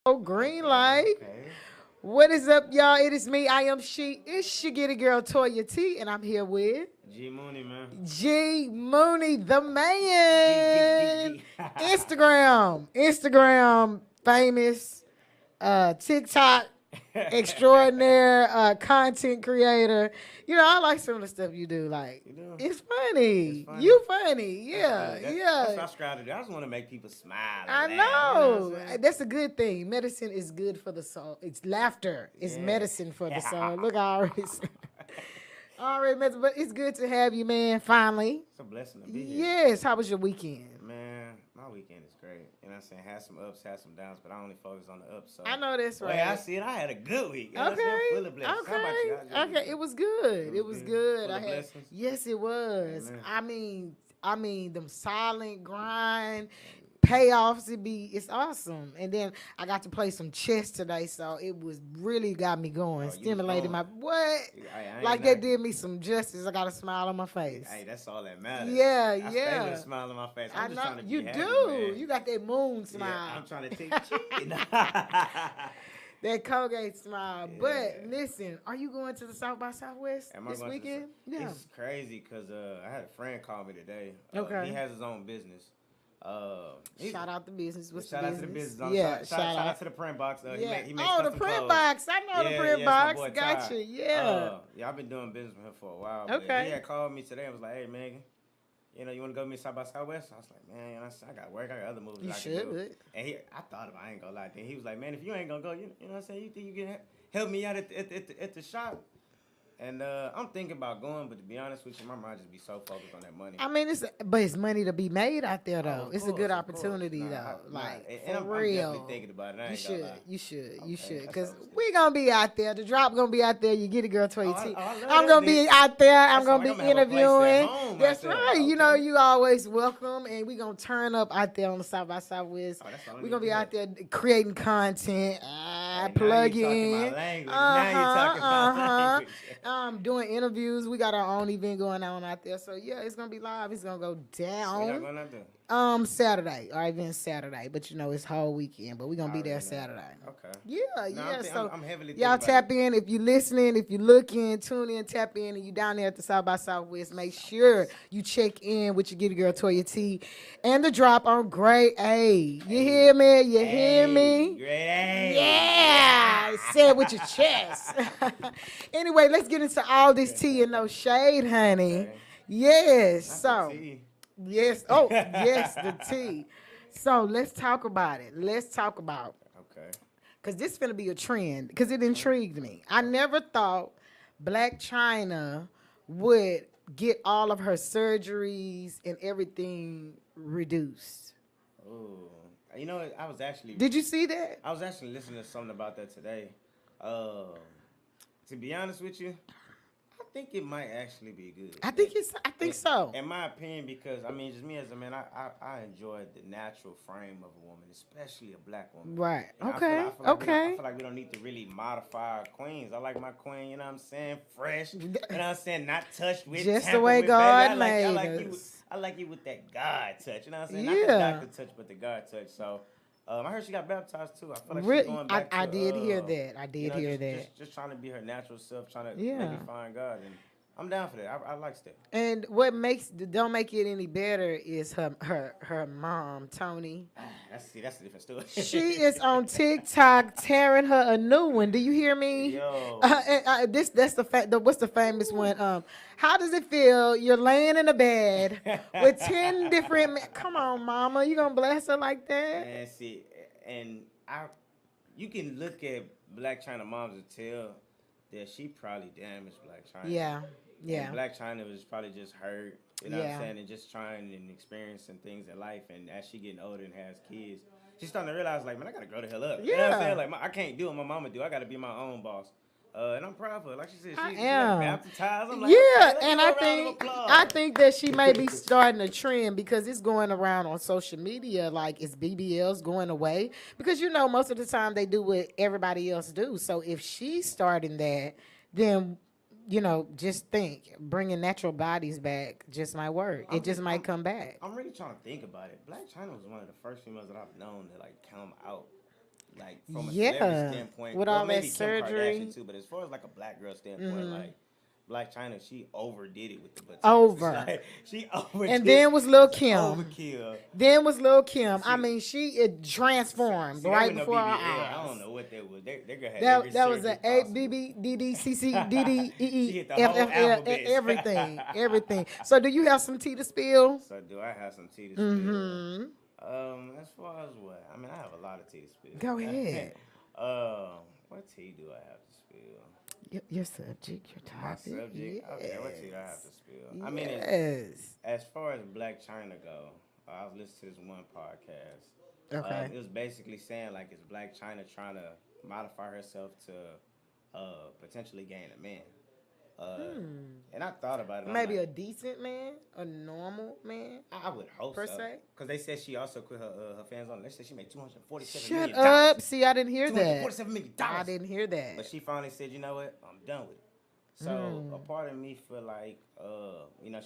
Oh, green light. Okay. What is up, y'all? It is me. I am she. It's your Get Girl Toya T, and I'm here with G Moonie, man. G Moonie, the G. man. Instagram, famous, TikTok extraordinaire, content creator. You know, I like some of the stuff you do. Like, You know, it's it's funny. funny. You funny. That's Yeah, good. That's what yeah. I strive to do. I just want to make people smile and I laugh. You know what I'm know. saying? That's a good thing. Medicine is good for the soul. It's laughter. It's medicine for the Yeah. soul. Look, I already said. Already medicine, but it's good to have you, man. Finally. It's a blessing to be here. Yes. How was your weekend? Man, my weekend is great. You know what I'm saying? Had some ups, had some downs, but I only focus on the ups. So, I know that's the way I right. see it, I had a good week. You know what I'm saying? Okay. I'm full of blessings. How about you? How's your Okay. weekend? It was good. It was good. Full I of had. blessings. Yes, it was. Amen. I mean, them silent grind payoffs. It's awesome. And then I got to play some chess today, so it was really got me going, Oh, you was stimulated going. my what? I ain't Like that knocking. did me some justice. I got a smile on my face. Hey, that's all that matters. Yeah, I stay with a yeah. smile on my face. I I'm just know trying to you be happy, do. man. You got that moon Yeah, smile, I'm trying to take cheating. that Colgate smile. But Yeah. listen, are you going to the South by Southwest Am I this going weekend? to? Yeah. It's crazy because I had a friend call me today. Okay. He has his own business. Shout out the business. What's shout the out to the business? business. Yeah, Shout out to the print box. Yeah. He makes Oh, the custom print clothes. box. I know the print It's box. my boy Gotcha. Ty. Yeah. Yeah, I've been doing business with him for a while. But Okay. he had called me today and was like, "Hey, Megan, you want to go meet South by Southwest?" I was like, "Man, I got work. I got other movies You I can do." should. And I thought about it, I ain't gonna lie. Then he was like, "Man, if you ain't gonna go, you know what I'm saying? You think you can help me out at the shop?" And I'm thinking about going, but to be honest with you, my mind just be so focused on that money. I mean, it's money to be made out there though. Of it's a course, good of course. opportunity Nah, though. Like and for I'm definitely real. thinking about it. I You ain't gonna should, lie. you Okay, should, that's cause always good. we gonna be out there. The drop gonna be out there. You get a girl Oh, 20. I love I'm that, gonna be bitch. out there. I'm That gonna sound like be I'm gonna have a place at interviewing. home That's out there. right. You know, Okay. you always welcome, and we gonna turn up out there on the South by Southwest. Oh, that's all I We need gonna to be hear. out there creating content. Hey, now Plug you talking in. my language. Now you talking my language. Doing interviews. We got our own event going on out there. So yeah, it's gonna be live. It's gonna go We're not down. going out there. Saturday. Our event's Saturday, but you know it's whole weekend. But we I gonna be already there know. Saturday. Okay. Yeah, No, yeah. So I'm heavily thinking y'all about tap it. in if you listening, if you looking, tune in, tap in, and you down there at the South by Southwest. Make sure you check in with your Get Girl Toya T and the drop on Grade A. You hear me? You hear me? Great A. Yeah, say it with your chest. Anyway, let's get into all this tea and no shade, honey. Okay. Yes. Not So, the tea. yes. Oh, yes, the tea. So let's talk about it. Let's talk about Okay. because this is gonna be a trend because it intrigued me. I never thought Black China would get all of her surgeries and everything reduced. Ooh. You know, Did you see that? I was actually listening to something about that today. Um, to be honest with you, I think it might actually be good. I think so. In my opinion, because I mean, just me as a man, I enjoy the natural frame of a woman, especially a black woman. Right. And Okay. I feel like Okay. I feel like we don't need to really modify our queens. I like my queen, you know what I'm saying, fresh. You know what I'm saying, not touched with. Just the tampered way with, God baby. I like made you. us. I like you with that God touch. You know what I'm saying, Yeah. not the doctor touch, but the God touch. So. I heard she got baptized too. I feel like she's Really, going back to. I did hear that. I did hear just, that. Just trying to be her natural self, trying to Yeah. maybe find God, and I'm down for that. I like that. And what don't make it any better is her mom, Tony. That's a different story. She is on TikTok tearing her a new one. Do you hear me? Yo. That's what's the famous one? How does it feel? You're laying in a bed with 10 different men. Come on, mama, you gonna bless her like that? And see, and you can look at Black China moms and tell that she probably damaged Black China. Yeah, yeah. And Black China was probably just hurt, you know what Yeah. I'm saying, and just trying and experiencing things in life. And as she getting older and has kids, she's starting to realize, like, man, I gotta grow the hell up. You know what I'm Yeah. saying? Like, I can't do what my mama do. I gotta be my own boss. And I'm proud of her. Like she said, I she got am. baptized. I'm like, Yeah, okay, let's and give her I a round of think applause. I think that she may be starting a trend because it's going around on social media like it's BBLs going away because you know most of the time they do what everybody else do. So if she's starting that, then you know just think bringing natural bodies back just might work. It just might come back. I'm really trying to think about it. Black China was one of the first females that I've known to like come out like from a celebrity Yeah, standpoint. with Well, all that maybe Kim surgery. Kardashian too, but as far as like a black girl standpoint, like Black China, she overdid it with the Botox. Over. Like she And overdid. then was Lil It's Kim. overkill. Then was Lil Kim. I She mean, it transformed see that right with no before our BBL. I eyes. don't know what that was. They girl had every That was surgery a A B possible. B D D C C D D E She E hit the F whole F L alphabet. everything, everything. So do you have some tea to spill? So do I have some tea to spill? Mm-hmm. As far as what? I mean, I have a lot of tea to Go spill. ahead. What tea do I have to spill? Your subject, your My topic. subject? Okay, what tea do I have to spill? I mean, Yes. as far as Black China go, I was listening to this one podcast. Okay. It was basically saying like, is Black China trying to modify herself to potentially gain a man? And I thought about it. And I'm Maybe like, a decent man, a normal man, I would hope per so. se. Because they said she also quit her fans on. They said she made $247 Shut million. up. See, I didn't hear that. $247 million. I didn't hear that. But she finally said, you know what? I'm done with it. So a part of me feel like,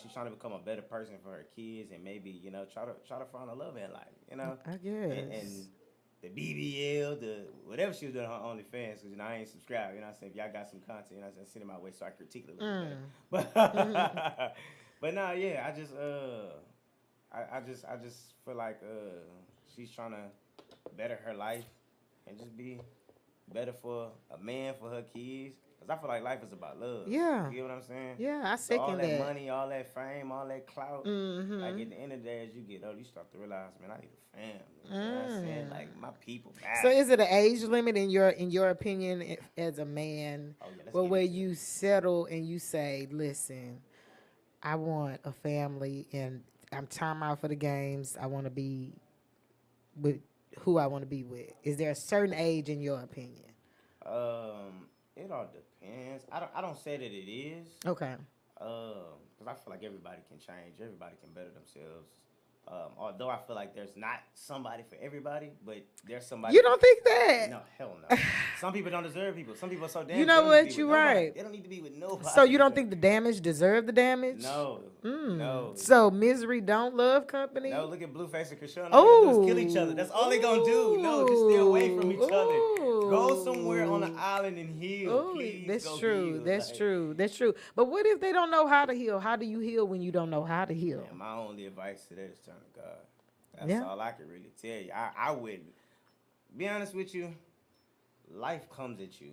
she's trying to become a better person for her kids and maybe, try to find a love in life, I guess. And the BBL, the whatever she was doing on her OnlyFans, because I ain't subscribed. You know what I'm saying? If y'all got some content, you know what I'm saying, send it my way so I critique it a little bit better. But nah, yeah, I just feel like she's trying to better her life and just be better for a man, for her kids. Because I feel like life is about love. Yeah. You get what I'm saying? Yeah, I So all second that that. money, all that fame, all that clout. Like at the end of the day, as you get older, you start to realize, man, I need a family. You know what I'm saying? Like my people So matter. is it an age limit in your opinion as a man? Oh, yeah, let's Well, get where into you it. settle and you say, listen, I want a family and I'm time out for the games. I want to be with who I want to be with. Is there a certain age in your opinion? It all depends. I don't say that it is. Okay. Because I feel like everybody can change. Everybody can better themselves. Although I feel like there's not somebody for everybody, but there's somebody. You don't think that? No, hell no. Some people don't deserve people. Some people are so damn. You know they don't need to what? be You're with nobody. right. They don't need to be with nobody. So you don't think the damage deserve the damage? No. No. So misery don't love company? No, look at Blueface and Krishan. All they do is kill each Oh. other. That's all they gonna do. No, just stay away from each other. Go Ooh. somewhere on an island and heal. Oh, Please that's go true. heal. That's Like, true. That's true. But what if they don't know how to heal? How do you heal when you don't know how to heal? man, my only advice to that is turn to God. That's Yeah. all I can really tell you. I would be honest with you. Life comes at you.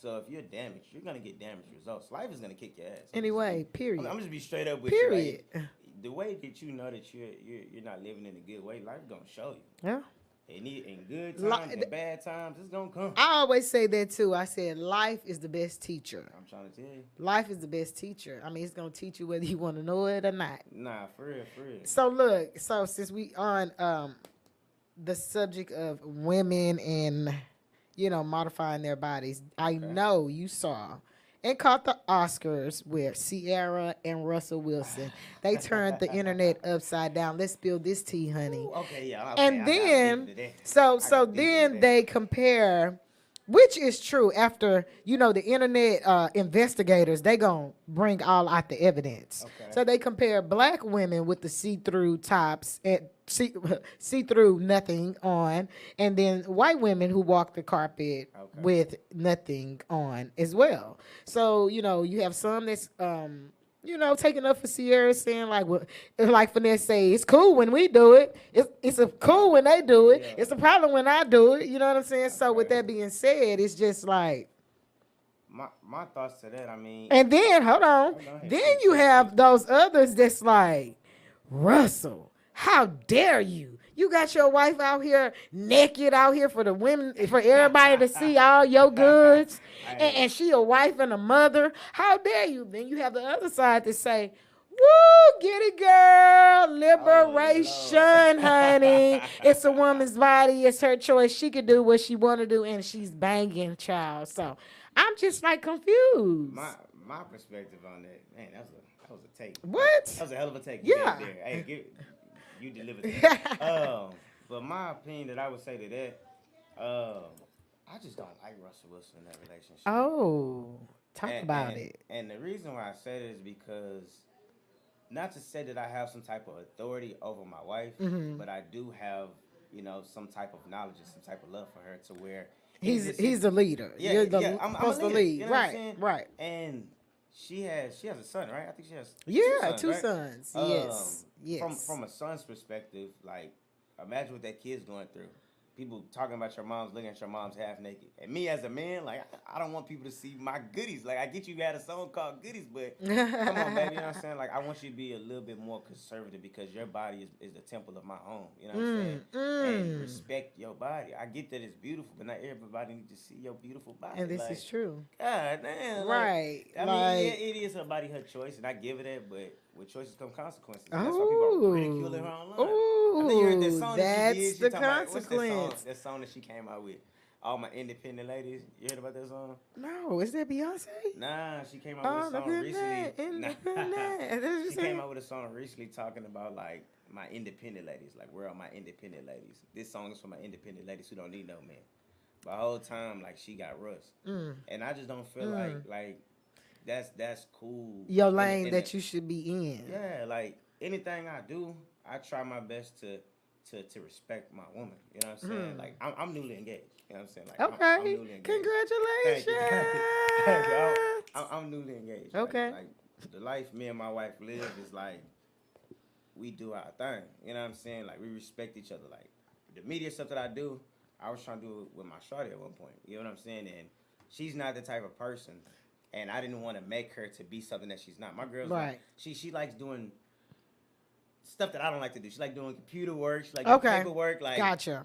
So if you're damaged, you're gonna get damaged results. Life is gonna kick your ass. Anyway, period. I'm just be straight up with Period. you. Like, the way that you know that you're not living in a good way, life gonna show you. Yeah. In good times and bad times, it's gonna come. I always say that too. I said life is the best teacher. I'm trying to tell you. Life is the best teacher. I mean, it's gonna teach you whether you want to know it or not. Nah, for real, for real. So look, so since we on the subject of women and modifying their bodies, I know you saw and caught the Oscars with Sierra and Russell Wilson. They turned the internet upside down. Let's spill this tea, honey. Ooh, okay, yeah. And then so got deep into then that. they compare, which is true. After the internet investigators, they gonna bring all out the evidence. Okay. So they compare black women with the see-through tops and see-through nothing on, and then white women who walk the carpet with nothing on as well. So you have some that's taking up for Sierra, saying like Finesse say, it's cool when we do it. It's a cool when they do it. Yeah. It's a problem when I do it. You know what I'm saying? So with that being said, it's just like. My thoughts to that, I mean. And then hold on. Go ahead. Then you have those others that's like, Russell, how dare you? You got your wife out here naked out here for the women, for everybody to see all your goods, and she a wife and a mother. How dare you? Then you have the other side to say, woo, get it, girl. Liberation, honey. It's a woman's body. It's her choice. She can do what she want to do, and she's banging, child. So I'm just like confused. My perspective on that, man, that was a take. What? That was a hell of a take. Yeah. There. Hey, you delivered that. But my opinion that I would say to that, I just don't like Russell Wilson in that relationship. Oh, talk about it. And the reason why I say that is because, not to say that I have some type of authority over my wife, but I do have, you know, some type of knowledge and some type of love for her to where He's the leader. yeah, You're the yeah. I'm a supposed to leader. lead. You know what I'm Right, saying? right. And she has a son, right? I think she has two Yeah, sons, two right? sons. Um, Yes, yes. from a son's perspective, like imagine what that kid's going through. People talking about your mom's, looking at your mom's half naked. And me as a man, like I don't want people to see my goodies. Like I get you had a song called Goodies, but come on, baby, you know what I'm saying? Like I want you to be a little bit more conservative because your body is the temple of my home. You know what I'm saying? And Mm. respect your body. I get that it's beautiful, but not everybody needs to see your beautiful body. And this Like is true. God damn, like Right. I mean, yeah, Like, it is her body, her choice, and I give it that. But with choices come consequences, and that's why people are ridiculing her oh, online. I think you heard that oh, song that she that's did. She the talking about what's that song? consequence. That song that she came out with. All my independent ladies. You heard about that song? No, is that Beyonce? Nah, she came out with Oh, a song recently. independent. That's what you She came saying? out with a song recently talking about like my independent ladies. Like where are my independent ladies? This song is for my independent ladies who don't need no man. But the whole time like she got rust, and I just don't feel like that's cool. Your In lane the, that you should be in. yeah, like anything I do, I try my best to respect my woman. You know what I'm saying? Like I'm newly engaged. You know what I'm saying? Like I'm Okay. newly engaged. Congratulations. Thank you. Thank you. I'm newly engaged. Okay. Like the life me and my wife live is like we do our thing. You know what I'm saying? Like we respect each other. Like the media stuff that I do, I was trying to do it with my shawty at one point. You know what I'm saying? And she's not the type of person, and I didn't want to make her to be something that she's not. My girl's like, she likes doing stuff that I don't like to do. She like doing computer work. She like doing paperwork, like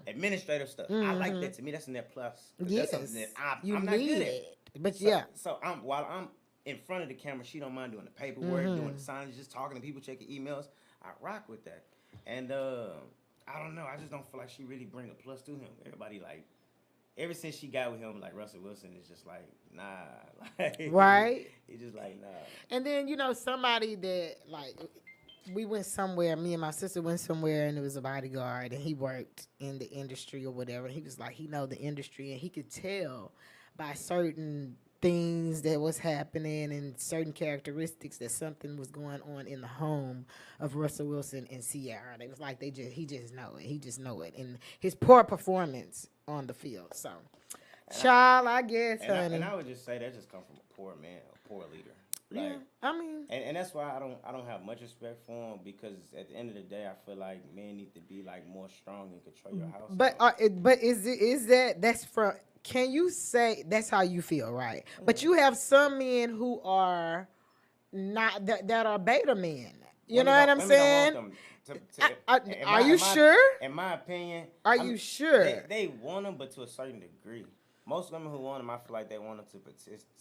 administrative stuff. I like that. To me, that's a net plus. Yes, that's something that you I'm not need good at. it. But So while I'm in front of the camera, she don't mind doing the paperwork, doing the signage, just talking to people, checking emails. I rock with that. And I don't know. I just don't feel like she really bring a plus to him. Everybody like, ever since she got with him, like Russell Wilson is just like, nah. Like, right. He's just like, nah. And then, you know, somebody that, like, we went somewhere, me and my sister went somewhere, and it was a bodyguard, and he worked in the industry or whatever. And he was like, he know the industry, and he could tell by certain things that was happening and certain characteristics that something was going on in the home of Russell Wilson and Ciara. It was like he just know it. He just know it. And his poor performance on the field. So, child, I guess, honey. And I would just say that just come from a poor man, a poor leader. Like, yeah, I mean, and that's why I don't have much respect for him, because at the end of the day, I feel like men need to be like more strong and control your house. But is that's from? Can you say that's how you feel, right? Mm-hmm. But you have some men who are not that are beta men. You know what I'm saying? Are you sure? In my opinion, are you sure? They want them, but to a certain degree. Most women who want them, I feel like they want them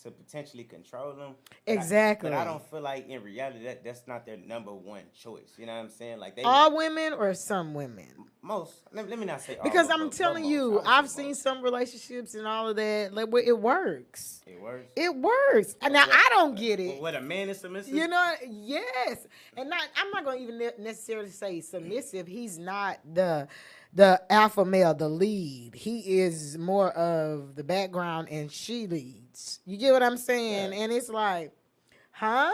to potentially control them. Exactly. But I don't feel like in reality that's not their number one choice. You know what I'm saying? Like all women or some women? Most. Let me not say all. Because I'm telling you, I've seen some relationships and all of that. Like where it works. It works. It works. Now I don't get it. What, a man is submissive? You know, yes. And I'm not going to even necessarily say submissive. He's not the alpha male, the lead. He is more of the background, and she leads. You get what I'm saying? Yeah. And it's like, huh?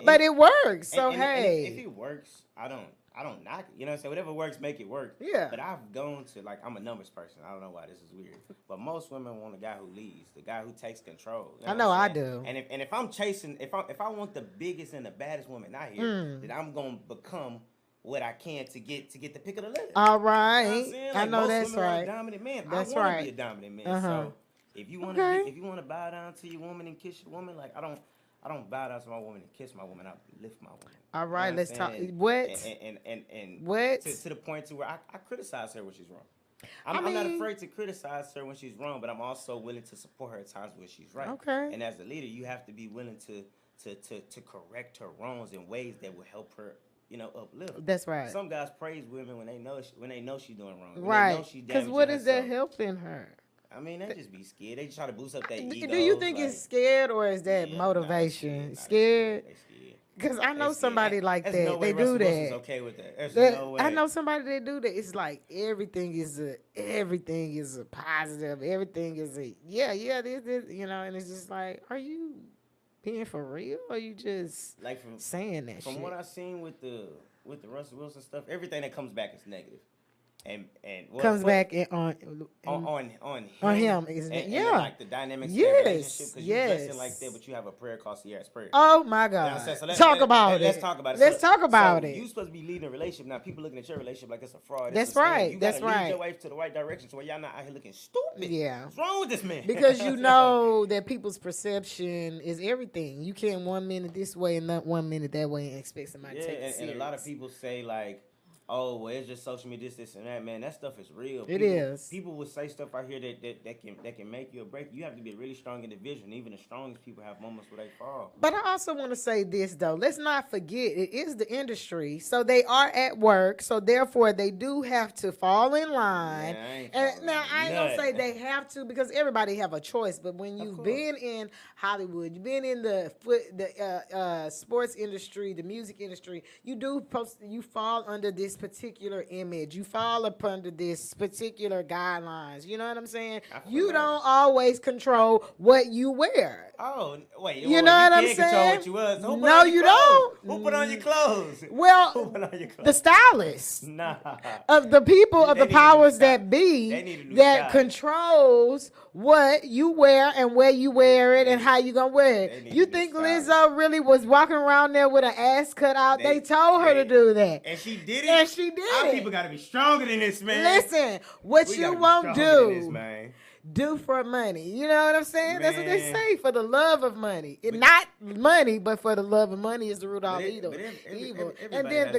But it works. So hey, if it works, I don't knock it. You know what I'm saying? Whatever works, make it work. Yeah. But I've gone to, like, I'm a numbers person. I don't know why this is weird, but most women want a guy who leads, the guy who takes control. You know I know I do. And if I'm chasing, if I want the biggest and the baddest woman out here, then I'm gonna become what I can to get the pick of the litter. All right, you know like I know that's right. Want a dominant man. That's I want right. to be a dominant man. So if you want to bow down to your woman and kiss your woman, like I don't bow down to my woman and kiss my woman. I lift my woman. All right, you know let's talk. What? And what? To the point to where I criticize her when she's wrong. I'm not afraid to criticize her when she's wrong, but I'm also willing to support her at times when she's right. Okay. And as a leader, you have to be willing to correct her wrongs in ways that will help her, you know, uplift. That's right. Some guys praise women when they know she's doing wrong. Right. Because what is that helping her? I mean, they just be scared. They try to boost up their ego. Do you think it's scared or is that motivation? Scared? Because I know somebody like that. No way they do that. Okay with that. There's no way. I know somebody that do that. It's like everything is a positive. Everything is a this, you know. And it's just like, are you being for real? Or are you just like saying that? From what I've seen with the Russell Wilson stuff, everything that comes back is negative. and comes what back on him him, isn't it? and the, Yeah. like the dynamics of their relationship Yes. because you dressing like that, Yes. but you have a prayer called Sierra's prayer. Oh my You know what I'm saying? God. So Talk about let's it. talk about it. Let's talk So about you it. supposed to be leading a relationship. Now people looking at your relationship like it's a fraud, it's a That's scam. You right. gotta That's lead your right. wife to the right direction so y'all not out here looking stupid. Yeah. What's wrong with this man? Because you know that people's perception is everything. You can't 1 minute this way and not 1 minute that way and expect somebody Yeah, to take it and a lot of serious. people say like, "Oh, well, it's just social media, this, and that." Man, that stuff is real. It People, is. people will say stuff out here that can make you or break you. You have to be a really strong individual. And even the strongest people have moments where they fall. But I also want to say this though. Let's not forget it is the industry. So they are at work. So therefore they do have to fall in line. Man, I ain't And falling now I ain't gonna say nothing. they have to because everybody have a choice. But when Of you've course. been in Hollywood, you've been in the sports industry, the music industry, you fall under this particular image. You fall up under this particular guidelines. You know what I'm saying? I feel You like- don't always control what you wear. Oh wait, You know what I'm can't control saying? what you was. Who put No, on your you clothes? don't. Who put on your clothes? Who Well, put on your the clothes? stylists Nah. of the people of They the need a new powers style. that be They need a new that style. controls what you wear and where you wear it and how you gonna wear They it. need You a new think stylist. Lizzo really was walking around there with an ass cut out? They told her to do that. And she did it. And she did Our it. people gotta be stronger than this, man. Listen, what We you gotta be won't stronger than this, do, man. do for money. You know what I'm saying? That's what they Man. say, for the love of money. Not money, but for the love of money is the root of all But evil. everybody And then has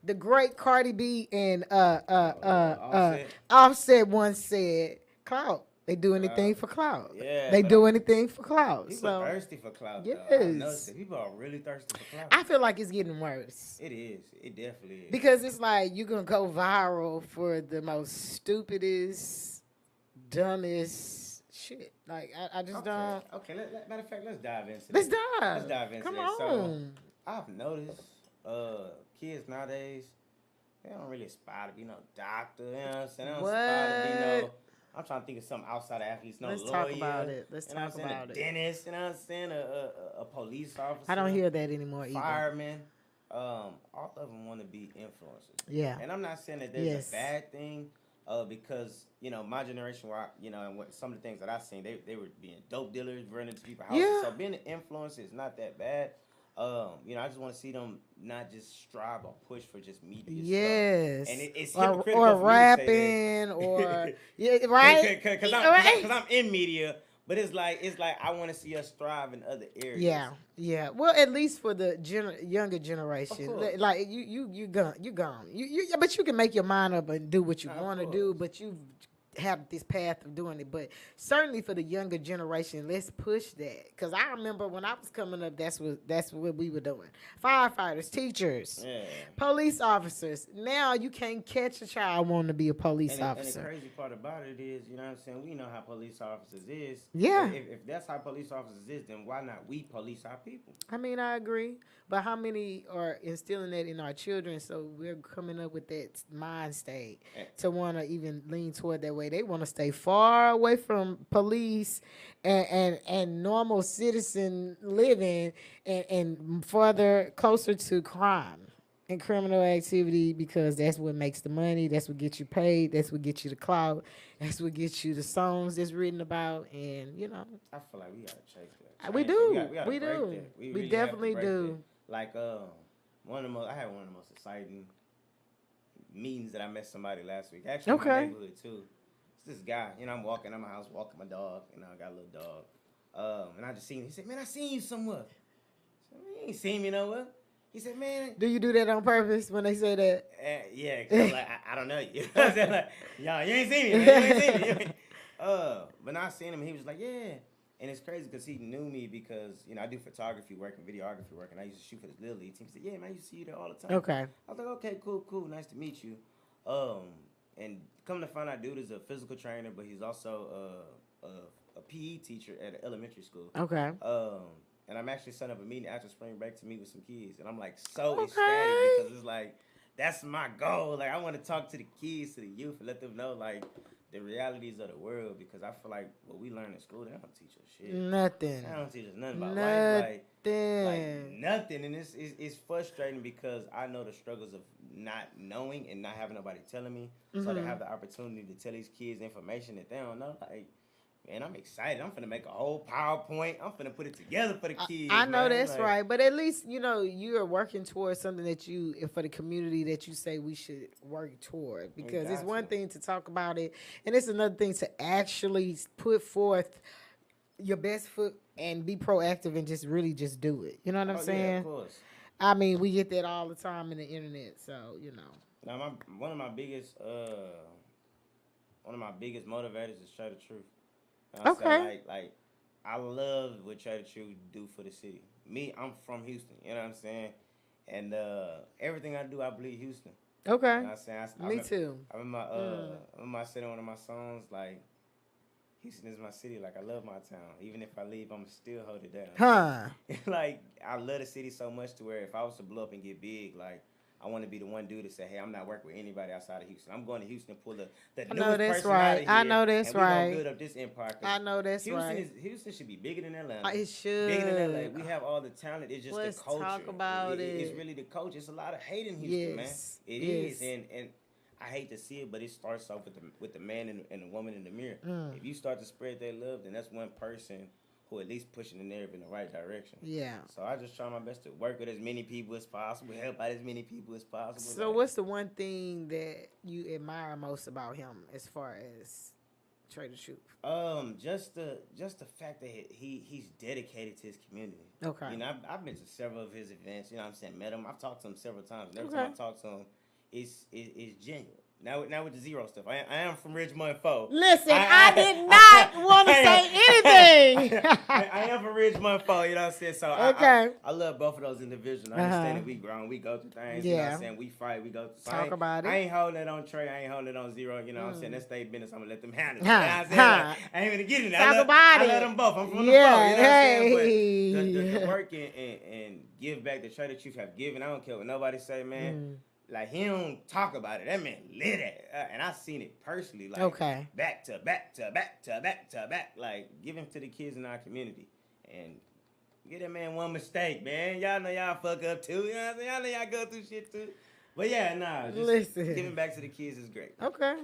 the great Cardi B and Offset. Offset once said, "Clout. They do anything for clout. Yeah, They but do anything for clout." People So thirsty for clout. yes. Though. I noticed that people are really thirsty for clout. I feel like it's getting worse. It is. It definitely is. Because it's like you can go viral for the most stupidest, dumbest shit. Like I just don't. Okay. Matter of fact, let's dive into Let's this. dive. Let's dive into Come this. on. So I've noticed, kids nowadays, they don't really aspire to be no doctor. You know what I'm saying? They don't aspire to be no. I'm trying to think of something outside of athletes. No Let's lawyer. talk about it. Let's You know what talk I'm saying? about A it. dentist. You know what I'm saying? A police officer. I don't hear that anymore either. Firemen. All of them want to be influencers. Yeah. And I'm not saying that there's Yes. a bad thing, because my generation, where and what some of the things that I've seen, they were being dope dealers, running to people's houses. Yeah. So being an influencer is not that bad. I just want to see them not just strive or push for just media Yes. stuff. And it's or hypocritical for me to say rapping that. or yeah, right? Because Right? I'm in media, but it's like I want to see us strive in other areas. Yeah. Well, at least for the younger generation, Of course. like you gone. But you can make your mind up and do what you Of want to course. do. But you have this path of doing it. But certainly for the younger generation, let's push that. Because I remember when I was coming up, that's what we were doing. Firefighters, teachers, Yeah. police officers. Now you can't catch a child wanting to be a police And officer. the crazy part about it is, you know what I'm saying, we know how police officers is. Yeah. If that's how police officers is, then why not we police our people? I mean, I agree. But how many are instilling that in our children? So we're coming up with that mind state to want to even lean toward that way. They want to stay far away from police and normal citizen living and further closer to crime and criminal activity, because that's what makes the money. That's what gets you paid. That's what gets you the clout. That's what gets you the songs that's written about. And, I feel like we gotta chase that. we do. We gotta We break do. that. We really definitely have to break do. that. Like I had one of the most exciting meetings that I met somebody last week. Actually, in my Okay. neighborhood too. It's this guy. I'm walking in my house, walking my dog. I got a little dog. And I just seen him. He said, "Man, I seen you somewhere." I said, "Man, you ain't seen me nowhere." He said, "Man." Do you do that on purpose when they say that? Yeah, cause like I don't know you. You know what I'm saying? Like, y'all, you ain't seen me, man. You ain't seen me. You ain't. But I seen him, and he was like, "Yeah." And it's crazy because he knew me because I do photography work and videography work, and I used to shoot for this Little League team. He said, "Yeah, man, I used to see you there all the time." Okay. I was like, "Okay, cool, nice to meet you." And come to find out, dude is a physical trainer, but he's also a PE teacher at an elementary school. Okay. And I'm actually setting up a meeting after spring break to meet with some kids, and I'm like so Okay. ecstatic because it's like that's my goal. Like I want to talk to the kids, to the youth, and let them know like the realities of the world, because I feel like what we learn in school, they don't teach us shit. Nothing. They don't teach us nothing about life, like Nothing. nothing. And it's frustrating because I know the struggles of not knowing and not having nobody telling me. So to have the opportunity to tell these kids information that they don't know, like, man, I'm excited. I'm finna make a whole PowerPoint. I'm finna put it together for the I kids, know man. that's Like, right, but at least you know you are working towards something that you for the community that you say we should work toward. we Because it's got one to. thing to talk about it, and it's another thing to actually put forth your best foot and be proactive and just really just do it. You know what I'm Oh yeah, of saying? course. I mean, we get that all the time in the internet, so you know. Now, one of my biggest motivators is share the truth. And I say Okay. I love what Share the Truth do for the city. Me, I'm from Houston. You know what I'm saying? And everything I do, I believe Houston. You Okay. know what I'm saying? Me too. I remember I said in one of my songs like, Houston is my city. Like I love my town. Even if I leave, I'ma still hold it down. Huh. Like I love the city so much to where if I was to blow up and get big, like I want to be the one dude to say, "Hey, I'm not working with anybody outside of Houston. I'm going to Houston, pull the I know newest that's person out right. of I here, know that's and we gonna right. build up this empire." 'Cause I know that's right. Houston should be bigger than Atlanta. It Bigger than LA. should. We have all the talent. It's just the Let's culture. talk about It's it. really the culture. It's a lot of hate in Houston, man. Yes. It is, Yes. and I hate to see it, but it starts off with the man and the woman in the mirror. Mm. If you start to spread their love, then that's one person who at least pushing the narrative in the right direction. Yeah. So I just try my best to work with as many people as possible, help out as many people as possible. So, Like, what's the one thing that you admire most about him, as far as Trader Truth? just the fact that he's dedicated to his community. Okay. You know, I've been to several of his events. You know, what I'm saying, met him. I've talked to him several times. And every Okay. time I talk to him, it's genuine. Now with the zero stuff, I am from Ridgemont Foe. Listen, I did not want to say anything. I am from Ridgemont Foe. You know what I'm saying? So Okay. I love both of those individuals. I understand that we grown, we go through things. You know what Yeah. I'm saying? We fight, we go through. So Talk about it. I ain't holding it on Trey. I ain't holding it on Zero. You know what I'm saying? That's their business. I'm gonna let them handle it. Huh. You know what I'm saying? Like, I ain't even getting it. Talk about I it. love them both. I'm from Yeah, the Foe. You know what I'm saying? hey. But the work and give back the Trader Chief have given. I don't care what nobody say, man. Like he don't talk about it. That man lit it, and I seen it personally. Like Okay. back to back to back to back to back. Like give him to the kids in our community, and get that man one mistake, man. Y'all know y'all fuck up too. You know what I'm saying? Y'all know y'all go through shit too. But yeah, nah. Just Listen. giving back to the kids is great. Okay.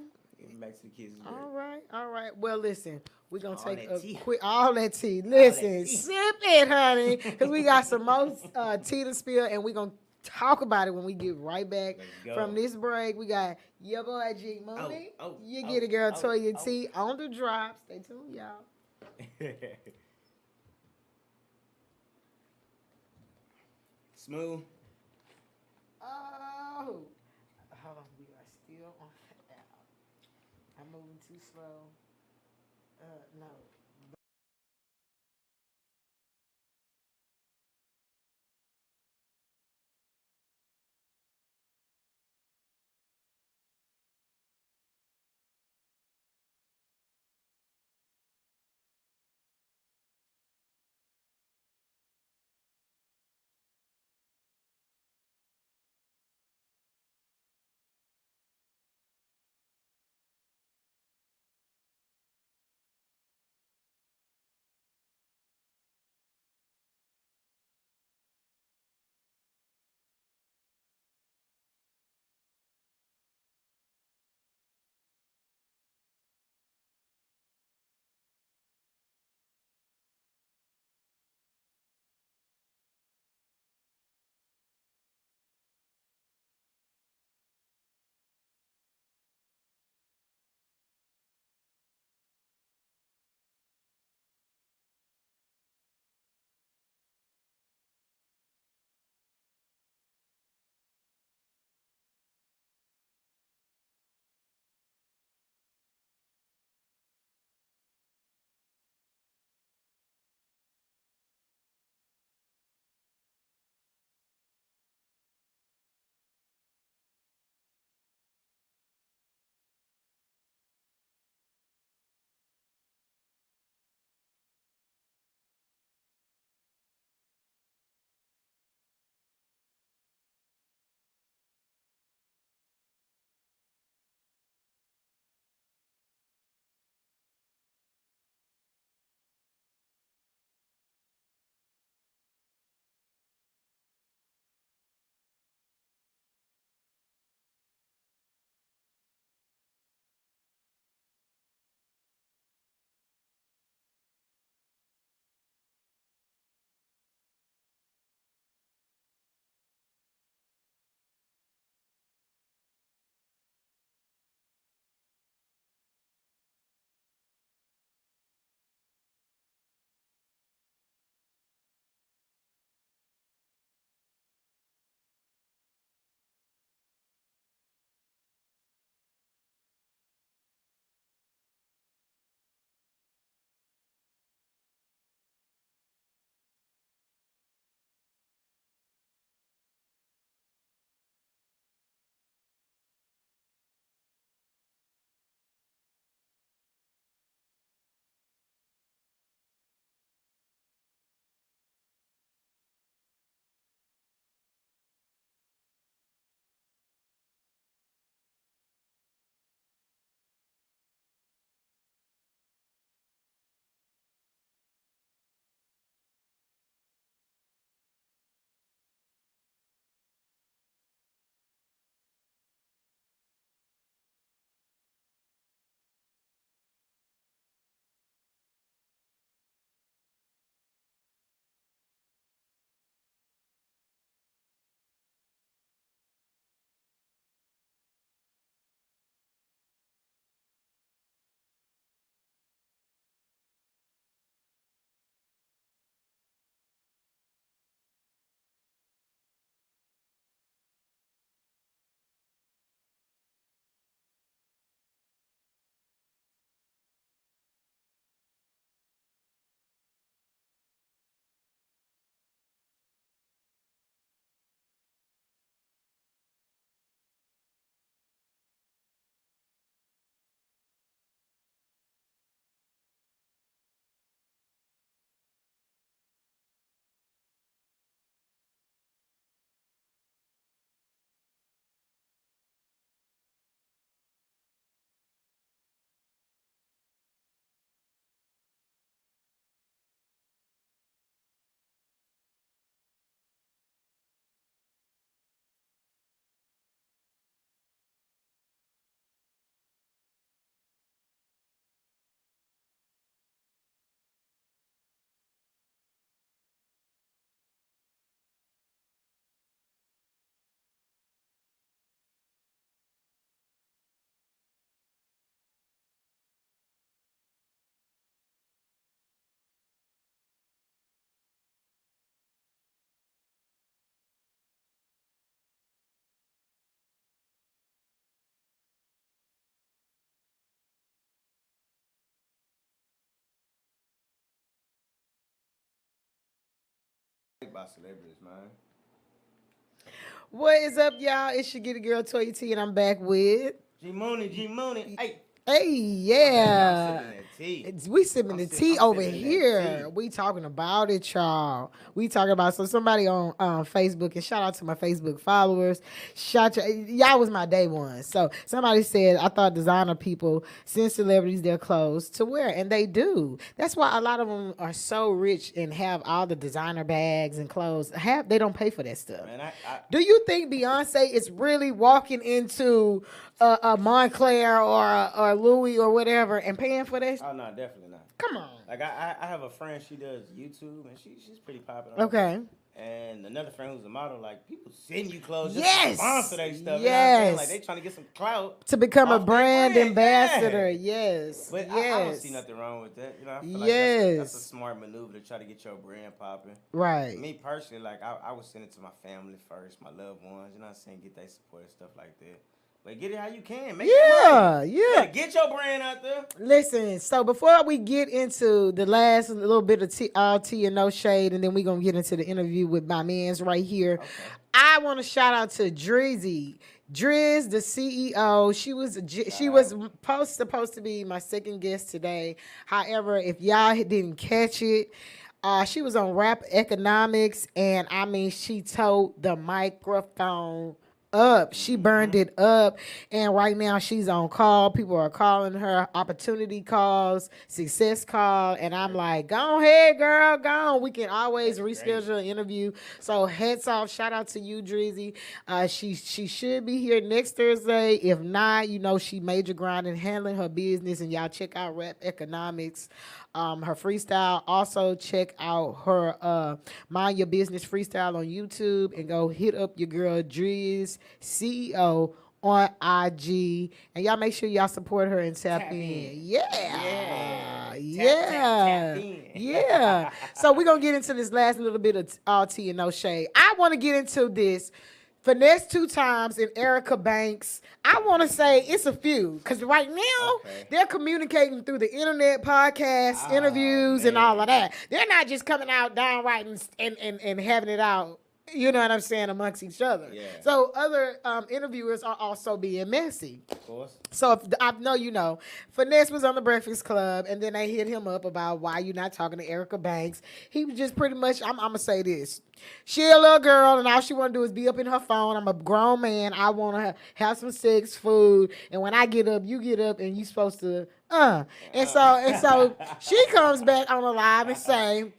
Giving back to the kids is great. All right. Well, listen, we're going to All take that a tea. quick, all that tea. Listen, that tea. sip it, honey, because we got some more tea to spill, and we're going to talk about it when we get right back Let's go. from this break. We got your boy G Moonie. You get a girl Toya T on the drop. Stay tuned, y'all. Smooth. Oh, hold on, we are still on. I'm moving too slow. No. About celebrities, man. What is up, y'all? It's your Get Girl Toya T, and I'm back with G Moonie, G Moonie. Hey, Hey, I'm yeah. sipping that tea. We sipping the tea I'm over sipping that here. tea. We talking about it, y'all. We talking about so somebody on Facebook, and shout out to my Facebook followers. Y'all was my day one. So somebody said I thought designer people send celebrities their clothes to wear, and they do. That's why a lot of them are so rich and have all the designer bags and clothes. They don't pay for that stuff. Man, Do you think Beyonce is really walking into a Montclair or Louis or whatever and paying for that? Oh no, definitely not. Come on. Like I have a friend. She does YouTube, and she's pretty popular. Okay. And another friend who's a model. Like people send you clothes just Yes. to sponsor their stuff. Yes. You know what I'm saying? Like they trying to get some clout To become a off their brand ambassador. Yeah. Yes. But yes. I don't see nothing wrong with that. You know, I feel like Yes. that's a smart maneuver to try to get your brand popping. Right. Me personally, like I would send it to my family first, my loved ones. You know what I'm saying? Get their support and stuff like that. But get it how you can. Make Yeah. it Yeah. get your brand out there. Listen, so before we get into the last little bit of all tea and no shade, and then we're going to get into the interview with my mans right here, Okay. I want to shout out to Drizzy. Driz, the CEO, she was supposed to be my second guest today. However, if y'all didn't catch it, she was on Rap Economics, and I mean, she towed the microphone up. She burned it up, and right now she's on call. People are calling her opportunity calls, success call, and I'm like, go ahead, girl, go on. We can always reschedule an interview. So hats off, shout out to you, Drizzy. She should be here next Thursday. If not, you know, she major grinding, handling her business, and y'all check out Rap Economics. Her freestyle. Also check out her Mind Your Business freestyle on YouTube, and go hit up your girl Driz CEO on IG, and y'all make sure y'all support her and tap in. Yeah. Tap in. Yeah. So we're gonna get into this last little bit of all tea and no shade. I want to get into this. Finesse 2 times and Erica Banks. I want to say it's a few, because right now they're communicating through the internet, podcasts, interviews, and all of that. They're not just coming out downright and having it out. You know what I'm saying, amongst each other. Yeah. So other interviewers are also being messy. Of course. So if I know you know, Finesse was on the Breakfast Club, and then they hit him up about why you not talking to Erica Banks. He was just pretty much, I'm gonna say this. She a little girl, and all she want to do is be up in her phone. I'm a grown man. I want to have some sex, food, and when I get up, you get up, and you supposed to, And so she comes back on the live and say,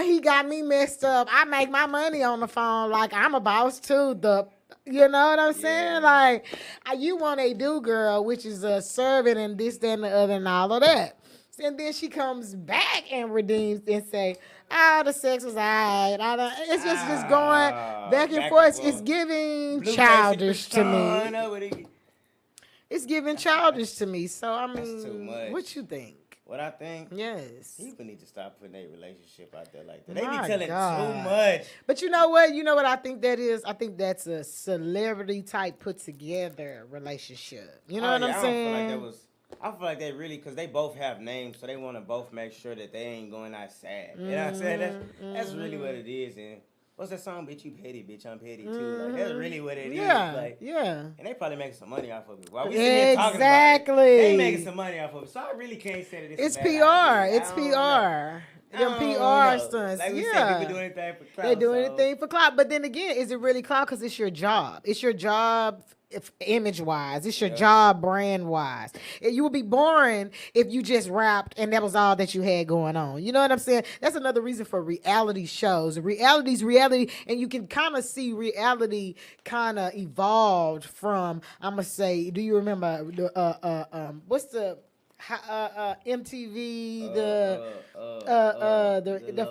he got me messed up. I make my money on the phone like I'm a boss too. You know what I'm saying? Yeah. Like, you want a do girl, which is a servant and this, that, and the other, and all of that. And then she comes back and redeems and say, the sex was all right. It's just going back and forth. It's giving Blue childish to me. me. It's giving childish to me. So, I That's too mean, much. what you think? What I think? Yes. People need to stop putting their relationship out there like that. They My be telling God. too much. But you know what? You know what I think that is? I think that's a celebrity type put together relationship. You know what I'm saying? I feel like they really, because they both have names, so they want to both make sure that they ain't going outside. You know what I'm saying? That's really what it is. And what's that song, bitch, you petty, bitch, I'm petty too. Like, that's really what it is. Like, yeah. and they probably making some money off of it. While we sitting here talking about it, they making some money off of it. So I really can't say that It's a bad PR. idea. It's PR. Them PR know. stunts. Like we said, yeah. people do anything for clout. They do anything for clout. But then again, is it really clout? Because it's your job. It's your job image-wise. It's your job brand-wise. You would be boring if you just rapped and that was all that you had going on. You know what I'm saying? That's another reason for reality shows. Reality's reality, and you can kind of see reality kind of evolved from, I'm going to say, do you remember, what's the... MTV, the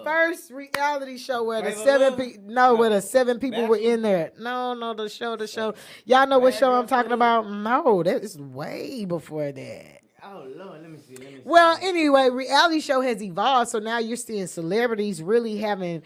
first reality show where the seven people were in there. No, the show. Y'all know what show I'm talking about? No, that is way before that. Oh Lord, let me see. Well, anyway, reality show has evolved, so now you're seeing celebrities really having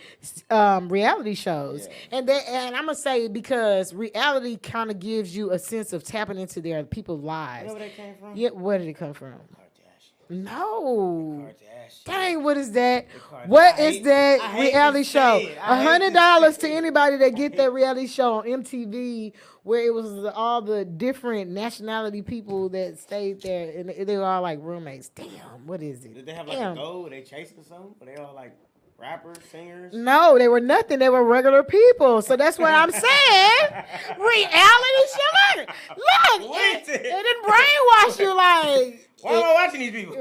reality shows, and I'm gonna say because reality kind of gives you a sense of tapping into their people's lives. You know where that came from? Yeah, where did it come from? Kardashian. No. Kardashian. That ain't what is that? Cardi. What I is hate- that I hate reality to show? say it. I hate to $100 say to it. anybody that get that reality show on MTV, where it was all the different nationality people that stayed there, and they were all like roommates. Damn, what is it? Did they have like a goal? Were they chasing something? Were they all like rappers, singers? No, they were nothing. They were regular people. So that's what I'm saying. Reality show. Look, What? it didn't brainwash you like. Why am I watching these people?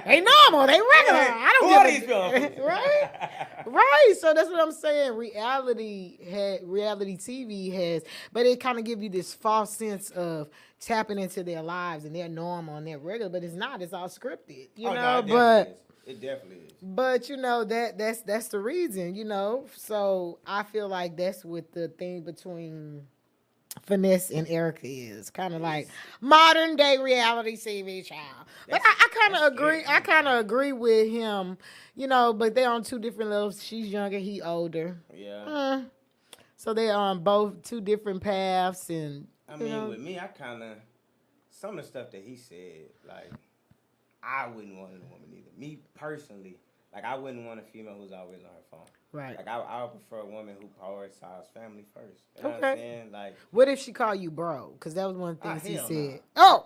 They normal. They regular. I Who don't are give these people? Right. So that's what I'm saying. Reality TV has, but it kind of give you this false sense of tapping into their lives and they're normal and they're regular, but it's not. It's all scripted, you know. No, it definitely is. But you know that's the reason, you know. So I feel like that's what the thing between Finesse and Erica is kind of like modern day reality TV child. But I kind of agree. I kind of agree with him, you know. But they're on two different levels. She's younger, he older. Yeah. So they're on both two different paths, and I mean, with me, I kind of some of the stuff that he said, like I wouldn't want a woman either. Me personally, like I wouldn't want a female who's always on her phone. Right. Like I would prefer a woman who prioritizes family first. You know what I'm saying? Like, what if she call you bro? Because that was one of the things he said. No.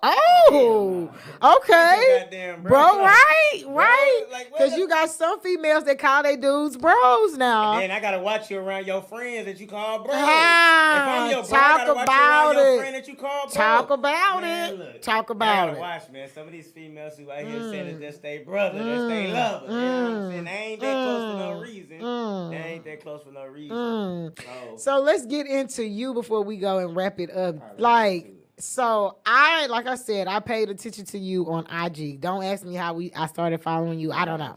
Okay. Goddamn Bro, right. Like, Because you got some females that call their dudes bros now. And then I gotta watch you around your friends that you call bro. If Ah, I'm your bro, talk I gotta watch about you around your it. friend that you call bro. Talk about Man, it. look, Talk I about gotta it. watch, man. Some of these females who out here saying that that's their brother, that's their lover. You know what I'm saying? They ain't that close for no reason. They ain't that close for no reason. So let's get into you before we go and wrap it up. So like I said, I paid attention to you on IG. Don't ask me how I started following you. I don't know.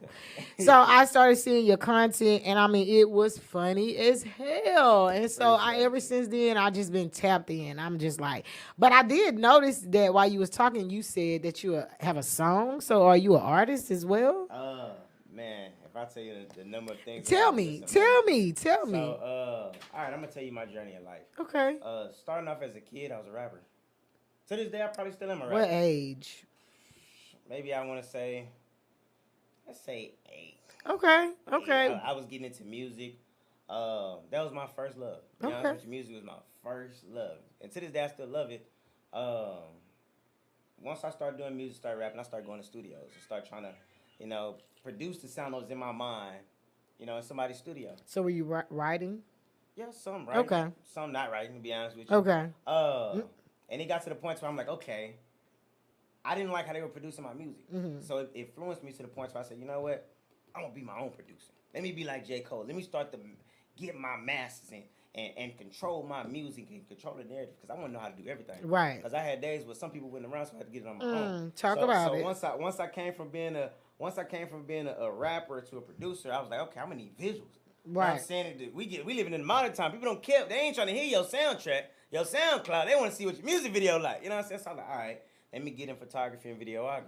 So I started seeing your content, and I mean, it was funny as hell. And so ever since then, I just been tapped in. I'm just like, but I did notice that while you was talking, you said that you have a song. So are you an artist as well? Man, if I tell you the number of things. Tell me. So, all right, I'm gonna tell you my journey in life. Okay. Starting off as a kid, I was a rapper. To this day, I probably still am a rapper. What age? Maybe I want to say, let's say 8. Okay. I was getting into music. That was my first love. You know, honest with you, music was my first love, and to this day, I still love it. Once I started doing music, started rapping, I started going to studios and started trying to, you know, produce the sound that was in my mind, you know, in somebody's studio. So were you writing? Yeah, some writing. Okay. Some not writing, to be honest with you. Okay. And it got to the point where I'm like, okay, I didn't like how they were producing my music. So it influenced me to the point where I said, you know what? I'm going to be my own producer. Let me be like J. Cole. Let me start to get my masters and control my music and control the narrative because I want to know how to do everything. Right. Because I had days where some people weren't around, so I had to get it on my own. Talk about it. Once I came from being a rapper to a producer, I was like, okay, I'm gonna need visuals. Right. You know what I'm saying? We living in the modern time. People don't care. They ain't trying to hear your soundtrack, your SoundCloud. They want to see what your music video like. You know what I'm saying? So I'm like, all right, let me get in photography and videography.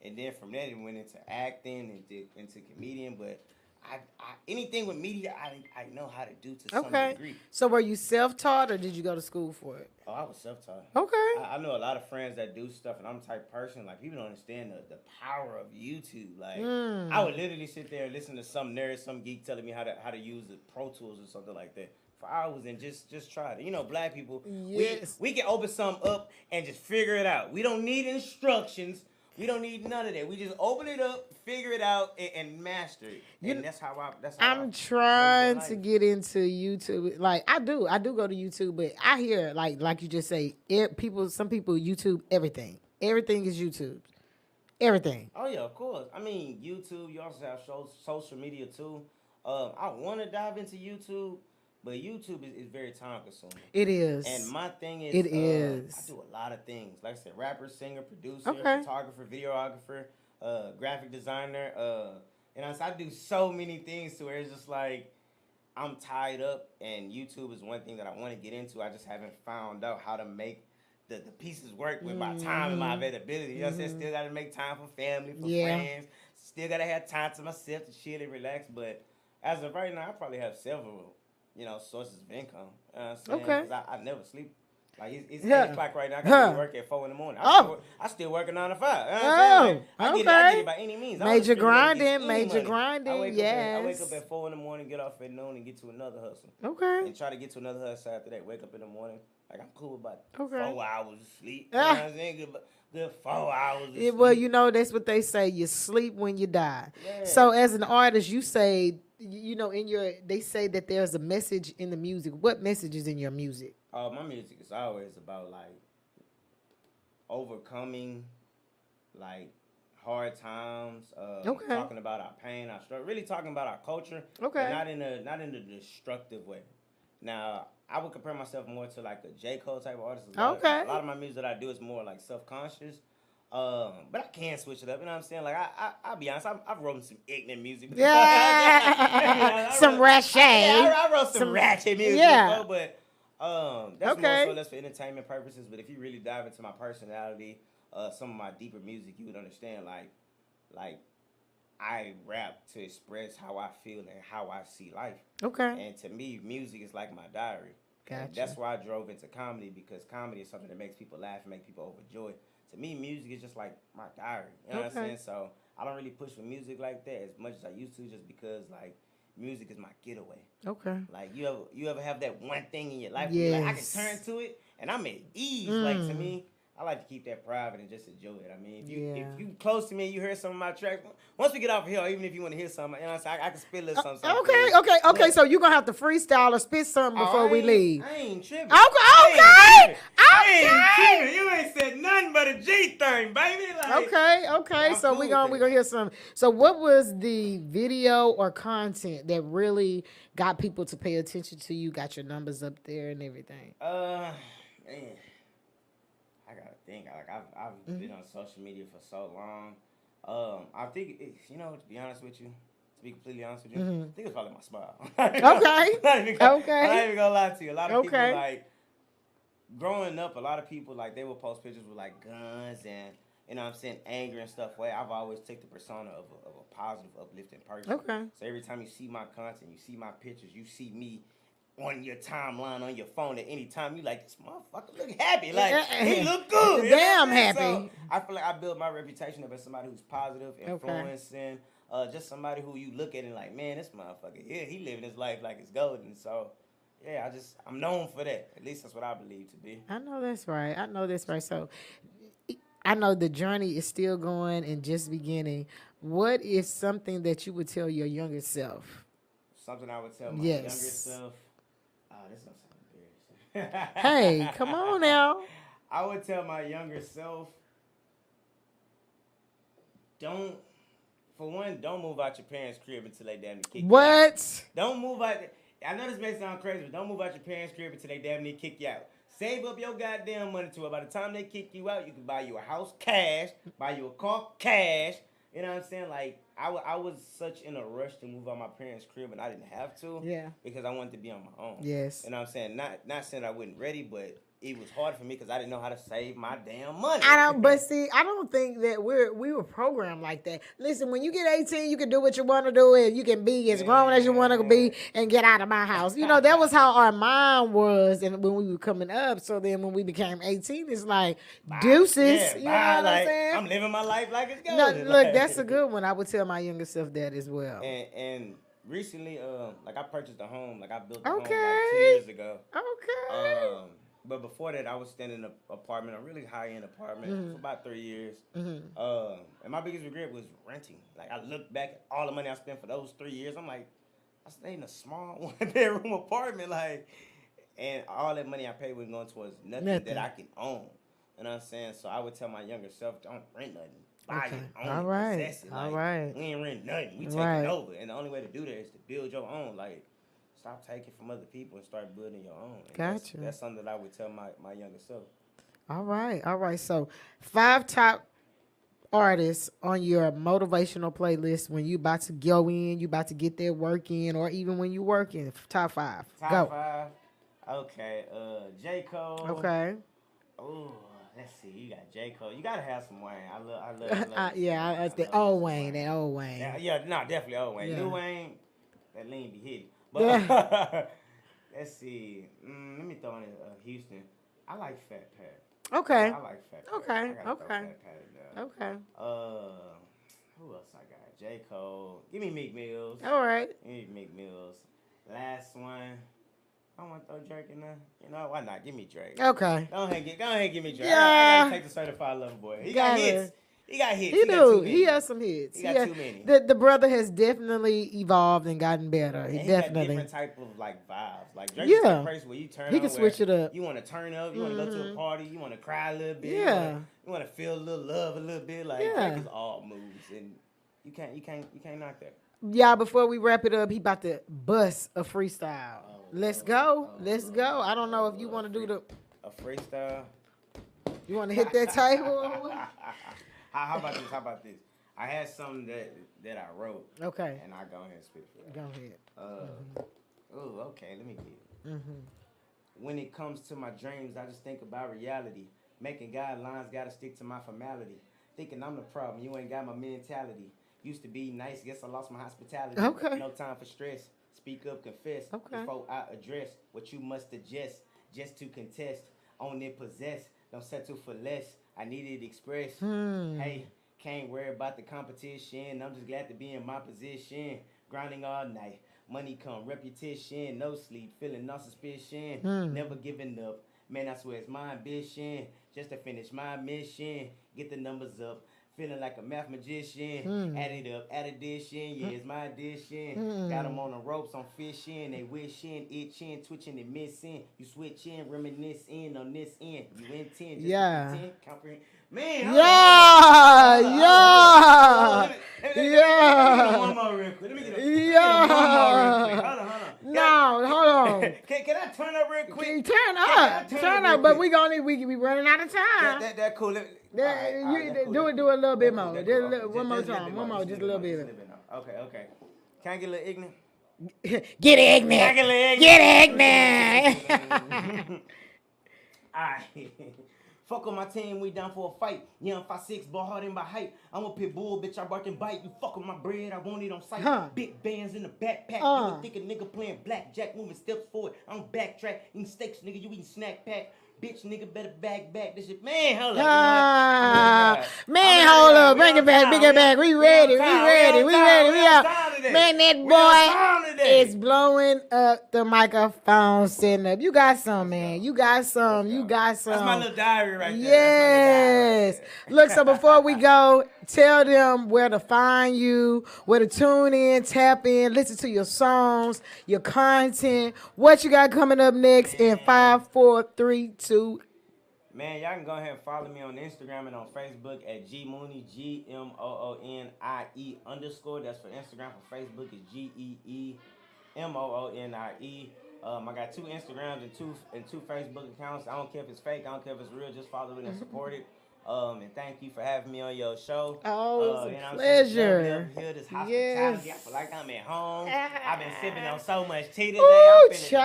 And then from there, it went into acting and into comedian. But I anything with media, I know how to do to some degree. So were you self-taught or did you go to school for it? Oh, I was self-taught. Okay. I know a lot of friends that do stuff, and I'm the type of person, like, people don't understand the power of YouTube. Like, I would literally sit there and listen to some nerd, some geek telling me how to use the Pro Tools or something like that for hours and just try it. You know, black people, we can open something up and just figure it out. We don't need instructions. We don't need none of that. We just open it up, figure it out, and master it. And that's how I'm trying to get into YouTube. Like I do go to YouTube, but I hear like you just say, some people YouTube everything. Everything is YouTube. Everything. Oh yeah, of course. I mean, YouTube. You also have social media too. I want to dive into YouTube. But YouTube is very time consuming. It is. And my thing is, I do a lot of things. Like I said, rapper, singer, producer, photographer, videographer, graphic designer. And I do so many things to where it's just like I'm tied up. And YouTube is one thing that I want to get into. I just haven't found out how to make the pieces work with my time and my availability. You know what I'm saying? Still got to make time for family, for friends. Still got to have time to myself to chill and relax. But as of right now, I probably have several sources of income. You know what I'm saying? 'Cause I never sleep. Like it's Yeah. 8 o'clock right now. I got to Huh. work at 4 in the morning. Oh. I still working 9 to 5. You know what I'm Oh, saying? Like, I get okay. it by any means. I wanna Major figure out to get grinding, any major money. grinding. I wake up Yes. at 4 in the morning, get off at noon, and get to another hustle, Okay. and try to get to another hustle after that. Wake up in the morning, like I'm cool with about Okay. 4 hours of sleep. You know what Ah. I'm saying? Good 4 hours of Yeah, sleep. well, you know that's what they say. You sleep when you die. Yeah. So, as an artist, you say, in your they say that there's a message in the music. What message is in your music? My music is always about like overcoming like hard times, Okay. talking about our pain, our struggle, really talking about our culture, but Okay. not in a destructive way. Now, I would compare myself more to like a J. Cole type of artist. A lot of my music that I do is more like self conscious. But I can switch it up. You know what I'm saying? Like I'll be honest. I've wrote some ignorant music. Yeah. Some ratchet. I wrote some ratchet music. Yeah. Before, but that's more Okay. so that's for entertainment purposes. But if you really dive into my personality, some of my deeper music, you would understand like I rap to express how I feel and how I see life. Okay. And to me, music is like my diary. Gotcha. And that's why I drove into comedy, because comedy is something that makes people laugh and make people overjoyed. To me, music is just like my diary. You know what I'm saying? So I don't really push for music like that as much as I used to, just because like music is my getaway. Okay. Like you ever have that one thing in your life where you're like, I can turn to it and I'm at ease. Like to me, I like to keep that private and just enjoy it. I mean, if you close to me and you hear some of my tracks, once we get off here, or even if you want to hear something, you know what I'm saying, I can spit a little something. Okay. So you're gonna have to freestyle or spit something before we leave. I ain't tripping. Okay. I ain't tripping. You ain't said nothing but a G thing, baby. Like, Okay. So we gonna hear some. So what was the video or content that really got people to pay attention to you? Got your numbers up there and everything. Man. I gotta think. Like I've been on social media for so long. I think to be honest with you, to be completely honest with you, I think it's probably my smile. Okay. I'm not even gonna lie to you. A lot of people like growing up. A lot of people like they will post pictures with like guns and what I'm saying, anger and stuff. Where I've always taken the persona of a positive, uplifting person. Okay. So every time you see my content, you see my pictures, you see me on your timeline, on your phone at any time, you like, this motherfucker look happy. Like, he look good. Damn happy. So I feel like I built my reputation up as somebody who's positive, influencing, just somebody who you look at and like, man, this motherfucker, he living his life like it's golden. So, yeah, I'm known for that. At least that's what I believe to be. I know that's right. So, I know the journey is still going and just beginning. What is something that you would tell your younger self? Something I would tell my younger self? This don't sound embarrassing. Hey, come on now. I would tell my younger self, don't move out your parents' crib until they damn near kick you out. Don't move out. I know this may sound crazy, but don't move out your parents' crib until they damn near kick you out. Save up your goddamn money to it. By the time they kick you out, you can buy you a house cash, buy you a car cash. You know what I'm saying? Like, I was such in a rush to move out my parents' crib, and I didn't have to. Yeah. Because I wanted to be on my own. Yes. You know what I'm saying? Not saying I wasn't ready, but it was hard for me because I didn't know how to save my damn money. But see, I don't think that we were programmed like that. Listen, when you get 18, you can do what you want to do, and you can be as grown as you want to be, and get out of my house. You know, that was how our mind was, and when we were coming up. So then, when we became 18, it's like deuces. Yeah, you know what I'm saying? I'm living my life like it's good. No, look, that's a good one. I would tell my younger self that as well. And recently, like I purchased a home. Like I built a home like 2 years ago. Okay. But before that, I was staying in an apartment, a really high-end apartment, for about 3 years. And my biggest regret was renting. Like, I look back at all the money I spent for those 3 years. I'm like, I stayed in a small one-bedroom apartment, like, and all that money I paid was going towards nothing that I can own. You know what I'm saying? So I would tell my younger self, don't rent nothing. Buy it, own it, possess it. Like, we ain't rent nothing. We taking over. And the only way to do that is to build your own. Like, stop taking from other people and start building your own. And gotcha. That's something that I would tell my younger self. All right. So 5 top artists on your motivational playlist when you about to go in, you about to get their work in, or even when you working. Top 5. Top 5. Okay. J. Cole. Okay. Oh, let's see. You got J. Cole. You gotta have some Wayne. I love yeah, the old Wayne. That old Wayne. Definitely old Wayne. New Wayne, that lean be hitting. But let's see. Let me throw in Houston. I like Fat Pat. Okay. I like Fat Pat. Okay. I gotta throw Okay. Fat Pat in there. Okay. Who else I got? J. Cole. Give me Meek Mills. All right. Give me Meek Mills. Last one. I want to throw Drake in there. You know, why not? Give me Drake. Okay. Go ahead, give me Drake. Yeah. I gotta take the certified lover boy. He got hits. He got hits. He got do. too many. He has some hits. He got too many. The brother has definitely evolved and gotten better. And he definitely. got different type of like vibes. Like Drake is the person where you turn. He can switch it up. You want to turn up. You want to go to a party. You want to cry a little bit. Yeah. You want to feel a little love a little bit. Like Drake is all moves, and you can't knock that. Yeah. Before we wrap it up, he about to bust a freestyle. Let's go. Let's go. I don't know if you want to do a freestyle. You want to hit that table? How about this? I had something that I wrote. Okay. And I go ahead and spit for that. Go ahead. Oh, okay. Let me get it. When it comes to my dreams, I just think about reality. Making guidelines, gotta stick to my formality. Thinking I'm the problem, you ain't got my mentality. Used to be nice, guess I lost my hospitality. Okay. No time for stress. Speak up, confess. Okay. Before I address what you must adjust, just to contest. Own it, possess. Don't settle for less. I need it expressed. Hey, can't worry about the competition. I'm just glad to be in my position. Grinding all night. Money come, reputation. No sleep, feeling no suspicion. Never giving up. Man, I swear it's my ambition. Just to finish my mission. Get the numbers up. Feeling like a math magician. Add it up, add addition. Yeah, it's my addition. Got them on the ropes, I'm fishing. They wishing, itching, twitching, and missing. You switching, reminiscing on this end. You intend, just pretend, comprehend. Man, one more real quick. Let me get one more real quick. Hold on. No, hold on. Can I turn up real quick? Turn up, but we running out of time. That cool. Do a little bit more. One more time. One more, just a little bit. Okay. Can I get a little ignorant? Get ignorant. Alright. Fuck on my team, we down for a fight. Young 5'6", ball hard in by height. I'm a pit bull, bitch, I bark and bite. You fuck with my bread, I want it on sight. Big bands in the backpack. You would think a nigga playing blackjack, moving steps forward. I'm backtrack, eating steaks, nigga, you eating snack pack. Bitch, nigga, better back this shit. Man, hold up. Hold up. Bring it back. We ready. We out. Man, that boy is blowing up the microphone, sitting up. You got some, man. You got some. That's my little diary right there. Yes. Look, so before we go, tell them where to find you, where to tune in, tap in, listen to your songs, your content, what you got coming up next in 5, 4, 3, 2. Man, y'all can go ahead and follow me on Instagram and on Facebook at G Moonie, GMOONIE_. That's for Instagram. For Facebook is GEEMOONIE. I got 2 Instagrams and two Facebook accounts. I don't care if it's fake. I don't care if it's real. Just follow it and support it. And thank you for having me on your show. Oh, it's a pleasure. This hospitality. I feel like I'm at home. I've been sipping on so much tea today. Ooh, I'm feeling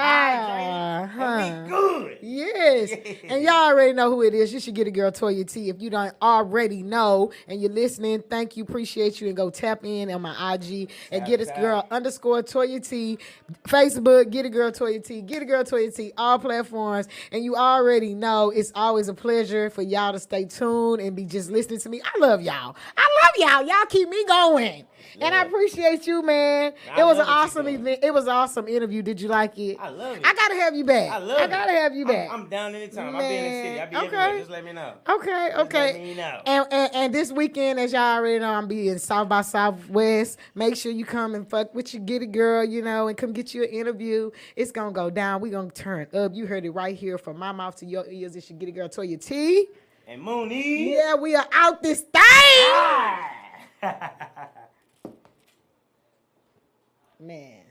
hydrated. And we good. Yes. And y'all already know who it is. You should get a girl Toya T. If you don't already know and you're listening, thank you. Appreciate you. And go tap in on my IG and get us girl _Toya T. Facebook, get a girl Toya T. Get a girl Toya T. All platforms. And you already know it's always a pleasure for y'all to stay tuned and be just listening to me. I love y'all. Y'all keep me going. Yeah. And I appreciate you, man. It was an awesome event. It was an awesome interview. Did you like it? I love it. I gotta have you back. I gotta have you back. I'm down anytime. Man. I'll be in the city. I'll be everywhere. Just let me know. Okay. Just let me know. And this weekend, as y'all already know, I'm be in South by Southwest. Make sure you come and fuck with your Get It Girl, and come get you an interview. It's gonna go down. We gonna turn up. You heard it right here from my mouth to your ears. It's your Get It Girl Toya T. And Moonie. Yeah, we are out this thing. Man.